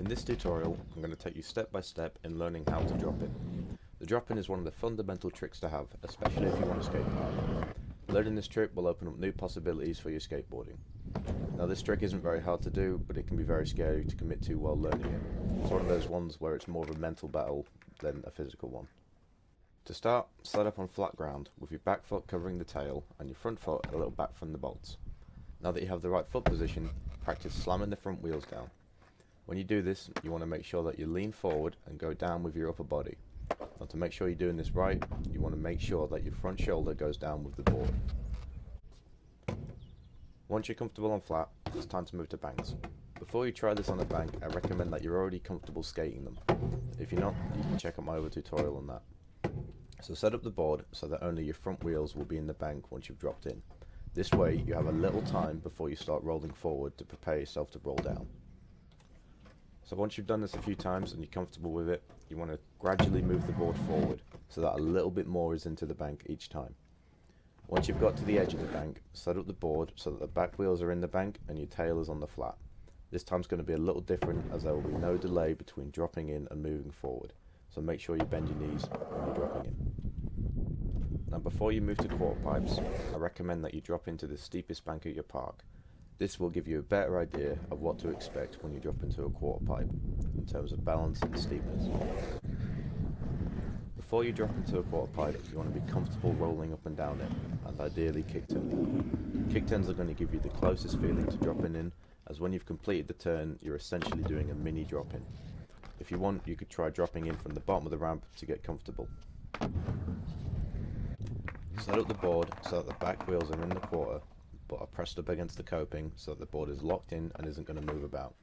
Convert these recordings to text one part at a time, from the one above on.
In this tutorial, I'm going to take you step by step in learning how to drop in. The drop in is one of the fundamental tricks to have, especially if you want to skate park. Learning this trick will open up new possibilities for your skateboarding. Now this trick isn't very hard to do, but it can be very scary to commit to while learning it. It's one of those ones where it's more of a mental battle than a physical one. To start, slide up on flat ground with your back foot covering the tail and your front foot a little back from the bolts. Now that you have the right foot position, practice slamming the front wheels down. When you do this, you want to make sure that you lean forward and go down with your upper body. Now to make sure you're doing this right, you want to make sure that your front shoulder goes down with the board. Once you're comfortable on flat, it's time to move to banks. Before you try this on a bank, I recommend that you're already comfortable skating them. If you're not, you can check out my other tutorial on that. So set up the board so that only your front wheels will be in the bank once you've dropped in. This way you have a little time before you start rolling forward to prepare yourself to roll down. So once you've done this a few times and you're comfortable with it, you want to gradually move the board forward so that a little bit more is into the bank each time. Once you've got to the edge of the bank, set up the board so that the back wheels are in the bank and your tail is on the flat. This time's going to be a little different as there will be no delay between dropping in and moving forward, so make sure you bend your knees when you're dropping in. Now before you move to quarter pipes, I recommend that you drop into the steepest bank at your park. This will give you a better idea of what to expect when you drop into a quarter pipe, in terms of balance and steepness. Before you drop into a quarter pipe, you want to be comfortable rolling up and down it, and ideally kick turning. Kick turns are going to give you the closest feeling to dropping in, as when you've completed the turn, you're essentially doing a mini drop in. If you want, you could try dropping in from the bottom of the ramp to get comfortable. Set up the board so that the back wheels are in the quarter, but are pressed up against the coping so that the board is locked in and isn't going to move about.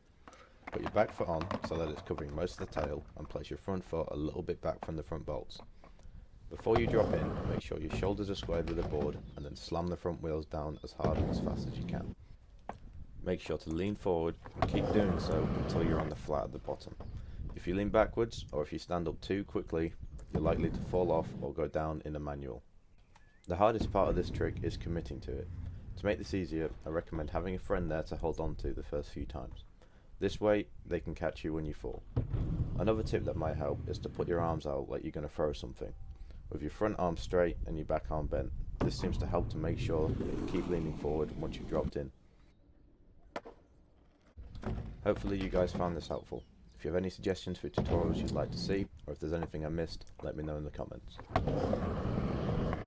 Put your back foot on so that it's covering most of the tail, and place your front foot a little bit back from the front bolts. Before you drop in, make sure your shoulders are squared with the board, and then slam the front wheels down as hard and as fast as you can. Make sure to lean forward and keep doing so until you're on the flat at the bottom. If you lean backwards or if you stand up too quickly, you're likely to fall off or go down in a manual. The hardest part of this trick is committing to it. To make this easier, I recommend having a friend there to hold on to the first few times. This way, they can catch you when you fall. Another tip that might help is to put your arms out like you're going to throw something, with your front arm straight and your back arm bent. This seems to help to make sure that you keep leaning forward once you've dropped in. Hopefully you guys found this helpful. If you have any suggestions for tutorials you'd like to see, or if there's anything I missed, let me know in the comments.